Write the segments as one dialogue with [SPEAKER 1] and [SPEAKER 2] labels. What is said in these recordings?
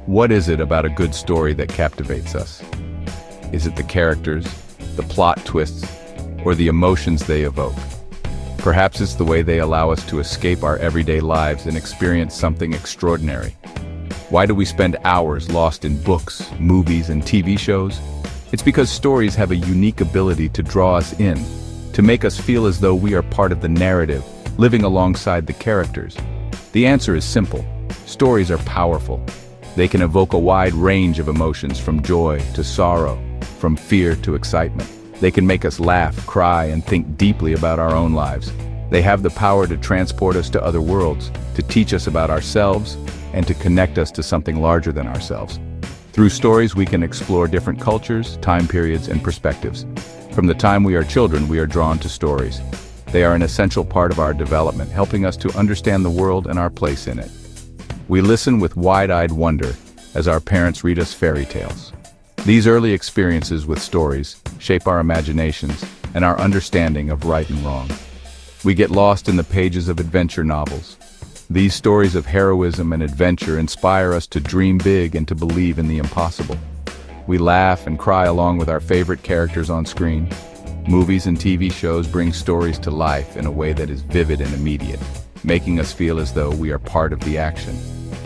[SPEAKER 1] What is it about a good story that captivates us? Is it the characters, the plot twists, or the emotions they evoke? Perhaps it's the way they allow us to escape our everyday lives and experience something extraordinary. Why do we spend hours lost in books, movies, and TV shows? It's because stories have a unique ability to draw us in, to make us feel as though we are part of the narrative, living alongside the characters. The answer is simple. Stories are powerful. They can evoke a wide range of emotions, from joy to sorrow, from fear to excitement. They can make us laugh, cry, and think deeply about our own lives. They have the power to transport us to other worlds, to teach us about ourselves, and to connect us to something larger than ourselves. Through stories, we can explore different cultures, time periods, and perspectives. From the time we are children, we are drawn to stories. They are an essential part of our development, helping us to understand the world and our place in it. We listen with wide-eyed wonder as our parents read us fairy tales. These early experiences with stories shape our imaginations and our understanding of right and wrong. We get lost in the pages of adventure novels. These stories of heroism and adventure inspire us to dream big and to believe in the impossible. We laugh and cry along with our favorite characters on screen. Movies and TV shows bring stories to life in a way that is vivid and immediate, making us feel as though we are part of the action.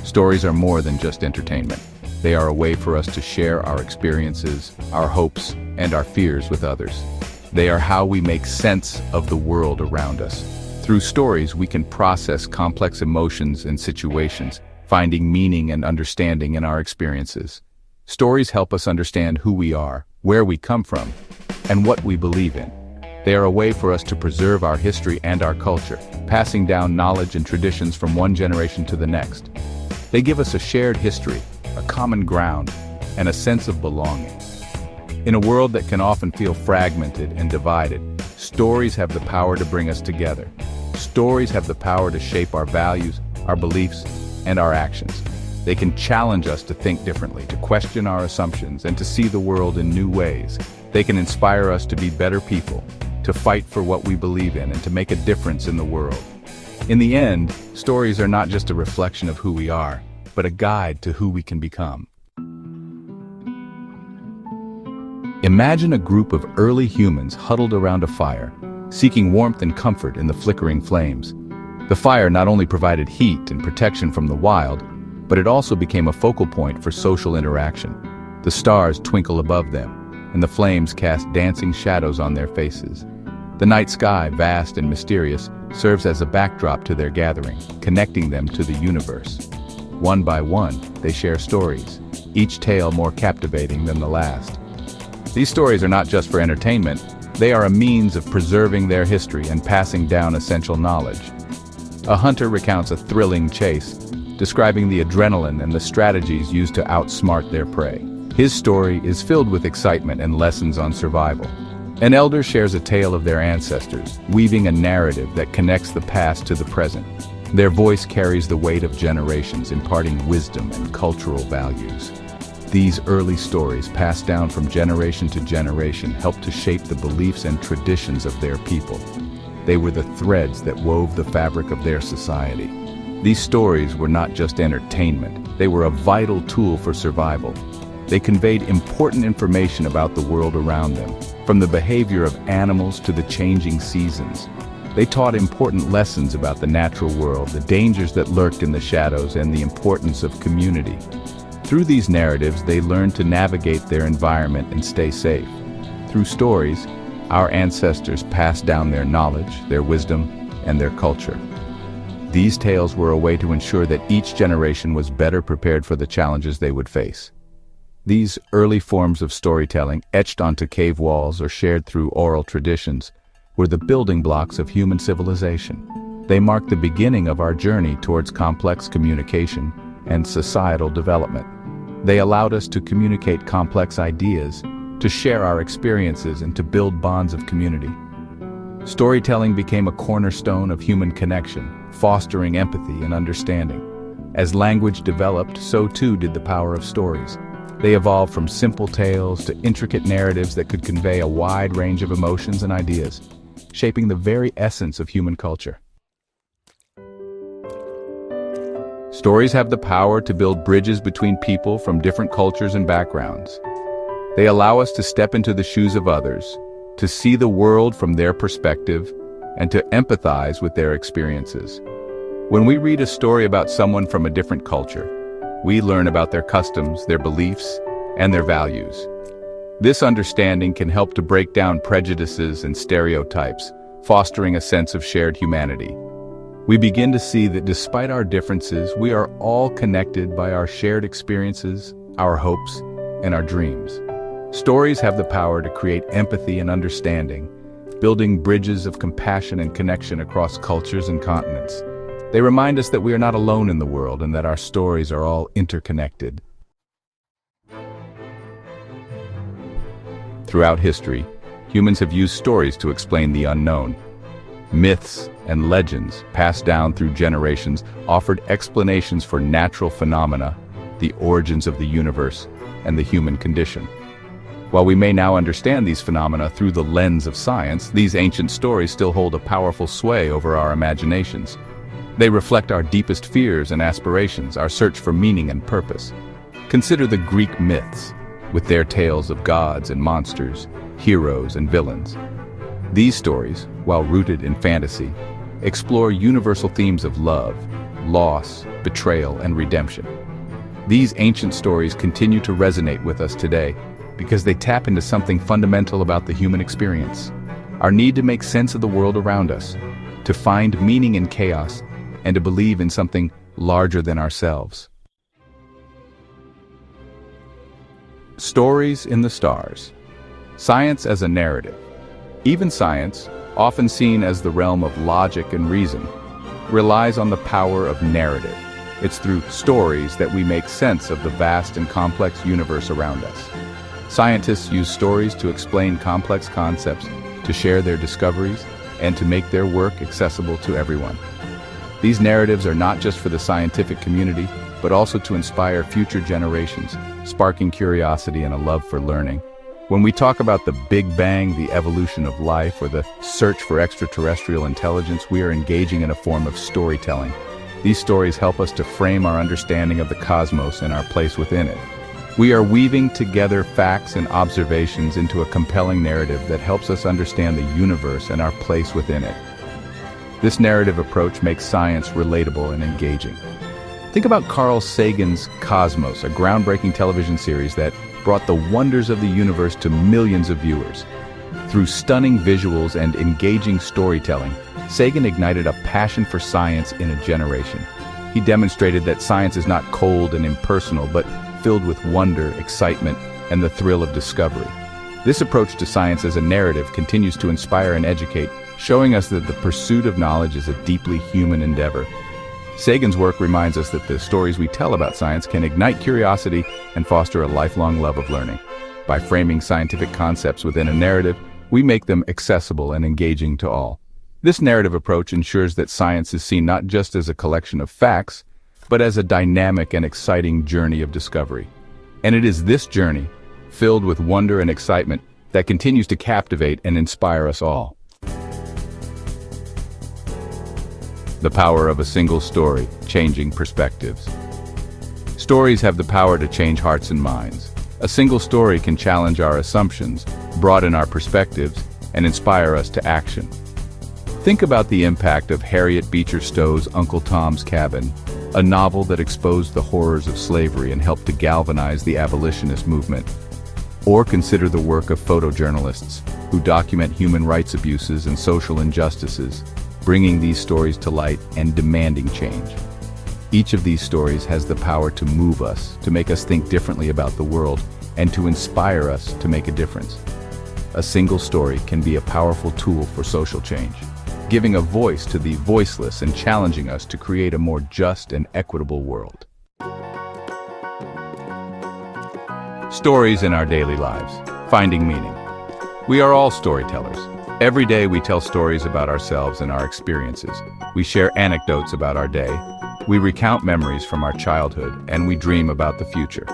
[SPEAKER 1] Stories are more than just entertainment. They are a way for us to share our experiences, our hopes, and our fears with others. They are how we make sense of the world around us. Through stories, we can process complex emotions and situations, finding meaning and understanding in our experiences. Stories help us understand who we are, where we come from, and what we believe in. They are a way for us to preserve our history and our culture, passing down knowledge and traditions from one generation to the next. They give us a shared history, a common ground, and a sense of belonging. In a world that can often feel fragmented and divided, stories have the power to bring us together. Stories have the power to shape our values, our beliefs, and our actions. They can challenge us to think differently, to question our assumptions, and to see the world in new ways. They can inspire us to be better people, to fight for what we believe in, and to make a difference in the world. In the end, stories are not just a reflection of who we are, but a guide to who we can become. Imagine a group of early humans huddled around a fire, seeking warmth and comfort in the flickering flames. The fire not only provided heat and protection from the wild, but it also became a focal point for social interaction. The stars twinkle above them, and the flames cast dancing shadows on their faces. The night sky, vast and mysterious, serves as a backdrop to their gathering, connecting them to the universe. One by one, they share stories, each tale more captivating than the last. These stories are not just for entertainment, they are a means of preserving their history and passing down essential knowledge. A hunter recounts a thrilling chase, describing the adrenaline and the strategies used to outsmart their prey. His story is filled with excitement and lessons on survival. An elder shares a tale of their ancestors, weaving a narrative that connects the past to the present. Their voice carries the weight of generations, imparting wisdom and cultural values. These early stories, passed down from generation to generation, help to shape the beliefs and traditions of their people. They were the threads that wove the fabric of their society. These stories were not just entertainment, they were a vital tool for survival. They conveyed important information about the world around them, from the behavior of animals to the changing seasons. They taught important lessons about the natural world, the dangers that lurked in the shadows, and the importance of community. Through these narratives, they learned to navigate their environment and stay safe. Through stories, our ancestors passed down their knowledge, their wisdom, and their culture. These tales were a way to ensure that each generation was better prepared for the challenges they would face. These early forms of storytelling, etched onto cave walls or shared through oral traditions, were the building blocks of human civilization. They marked the beginning of our journey towards complex communication and societal development. They allowed us to communicate complex ideas, to share our experiences, and to build bonds of community. Storytelling became a cornerstone of human connection, fostering empathy and understanding. As language developed, so too did the power of stories. They evolved from simple tales to intricate narratives that could convey a wide range of emotions and ideas, shaping the very essence of human culture. Stories have the power to build bridges between people from different cultures and backgrounds. They allow us to step into the shoes of others, to see the world from their perspective, and to empathize with their experiences. When we read a story about someone from a different culture, we learn about their customs, their beliefs, and their values. This understanding can help to break down prejudices and stereotypes, fostering a sense of shared humanity. We begin to see that despite our differences, we are all connected by our shared experiences, our hopes, and our dreams. Stories have the power to create empathy and understanding, building bridges of compassion and connection across cultures and continents. They remind us that we are not alone in the world and that our stories are all interconnected. Throughout history, humans have used stories to explain the unknown. Myths and legends, passed down through generations, offered explanations for natural phenomena, the origins of the universe, and the human condition. While we may now understand these phenomena through the lens of science, these ancient stories still hold a powerful sway over our imaginations. They reflect our deepest fears and aspirations, our search for meaning and purpose. Consider the Greek myths, with their tales of gods and monsters, heroes and villains. These stories, while rooted in fantasy, explore universal themes of love, loss, betrayal, and redemption. These ancient stories continue to resonate with us today because they tap into something fundamental about the human experience: our need to make sense of the world around us, to find meaning in chaos, and to believe in something larger than ourselves. Stories in the stars. Science as a narrative. Even science, often seen as the realm of logic and reason, relies on the power of narrative. It's through stories that we make sense of the vast and complex universe around us. Scientists use stories to explain complex concepts, to share their discoveries, and to make their work accessible to everyone. These narratives are not just for the scientific community, but also to inspire future generations, sparking curiosity and a love for learning. When we talk about the Big Bang, the evolution of life, or the search for extraterrestrial intelligence, we are engaging in a form of storytelling. These stories help us to frame our understanding of the cosmos and our place within it. We are weaving together facts and observations into a compelling narrative that helps us understand the universe and our place within it. This narrative approach makes science relatable and engaging. Think about Carl Sagan's Cosmos, a groundbreaking television series that brought the wonders of the universe to millions of viewers. Through stunning visuals and engaging storytelling, Sagan ignited a passion for science in a generation. He demonstrated that science is not cold and impersonal, but filled with wonder, excitement, and the thrill of discovery. This approach to science as a narrative continues to inspire and educate, showing us that the pursuit of knowledge is a deeply human endeavor. Sagan's work reminds us that the stories we tell about science can ignite curiosity and foster a lifelong love of learning. By framing scientific concepts within a narrative, we make them accessible and engaging to all. This narrative approach ensures that science is seen not just as a collection of facts, but as a dynamic and exciting journey of discovery. And it is this journey, filled with wonder and excitement, that continues to captivate and inspire us all. The power of a single story, changing perspectives. Stories have the power to change hearts and minds. A single story can challenge our assumptions, broaden our perspectives, and inspire us to action. Think about the impact of Harriet Beecher Stowe's Uncle Tom's Cabin, a novel that exposed the horrors of slavery and helped to galvanize the abolitionist movement. Or consider the work of photojournalists who document human rights abuses and social injustices, bringing these stories to light and demanding change. Each of these stories has the power to move us, to make us think differently about the world, and to inspire us to make a difference. A single story can be a powerful tool for social change, giving a voice to the voiceless and challenging us to create a more just and equitable world. Stories in our daily lives. Finding meaning. We are all storytellers. Every day we tell stories about ourselves and our experiences. We share anecdotes about our day. We recount memories from our childhood, and we dream about the future.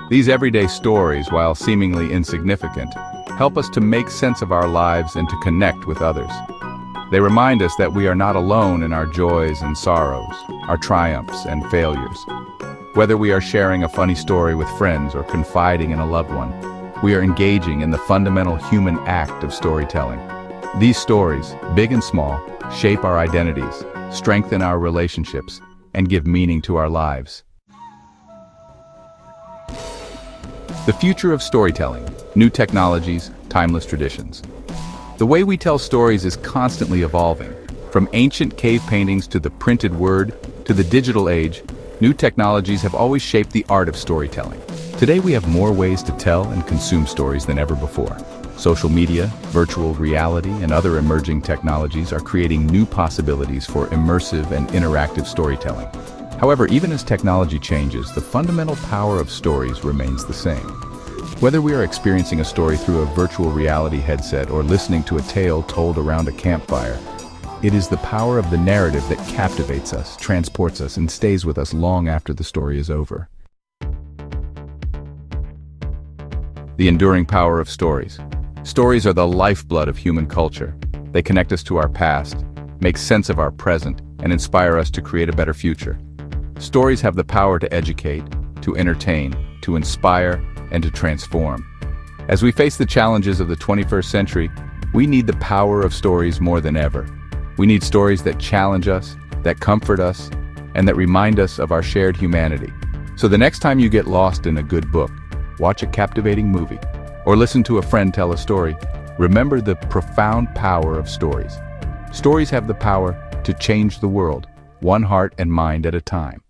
[SPEAKER 1] These everyday stories, while seemingly insignificant, help us to make sense of our lives and to connect with others. They remind us that we are not alone in our joys and sorrows, our triumphs and failures. Whether we are sharing a funny story with friends or confiding in a loved one, we are engaging in the fundamental human act of storytelling. These stories, big and small, shape our identities, strengthen our relationships, and give meaning to our lives. The future of storytelling, new technologies, timeless traditions. The way we tell stories is constantly evolving. From ancient cave paintings to the printed word to the digital age, new technologies have always shaped the art of storytelling. Today we have more ways to tell and consume stories than ever before. Social media, virtual reality, and other emerging technologies are creating new possibilities for immersive and interactive storytelling. However, even as technology changes, the fundamental power of stories remains the same. Whether we are experiencing a story through a virtual reality headset or listening to a tale told around a campfire, it is the power of the narrative that captivates us, transports us, and stays with us long after the story is over. The enduring power of stories. Stories are the lifeblood of human culture. They connect us to our past, make sense of our present, and inspire us to create a better future. Stories have the power to educate, to entertain, to inspire, and to transform. As we face the challenges of the 21st century, we need the power of stories more than ever. We need stories that challenge us, that comfort us, and that remind us of our shared humanity. So the next time you get lost in a good book, watch a captivating movie, or listen to a friend tell a story, remember the profound power of stories. Stories have the power to change the world, one heart and mind at a time.